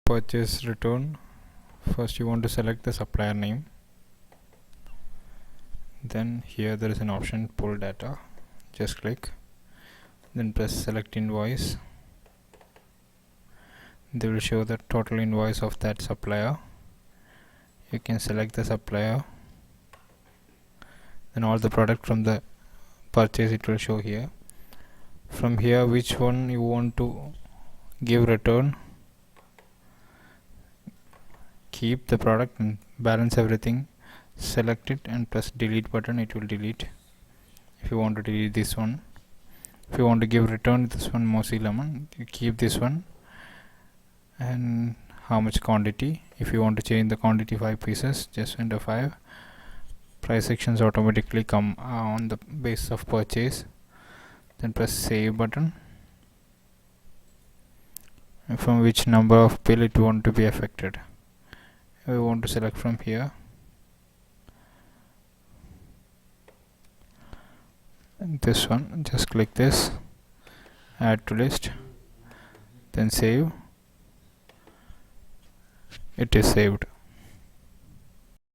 purchase return. First you want to select the supplier name, then here there is an option pull data. Just click, then press select invoice. They will show the total invoice of that supplier. You can select the supplier, then all the product from the purchase it will show here. From here which one you want to give return, keep the product and balance everything, select it and press delete button. It will delete. If you want to delete this one, if you want to give return this one mossy lemon, you keep this one, and how much quantity. If you want to change the quantity 5 pieces, just enter 5. Price sections automatically come on the basis of purchase. Then press save button, and from which number of bill it want to be affected. We want to select from here, and this one, just click this, add to list, then save. It is saved.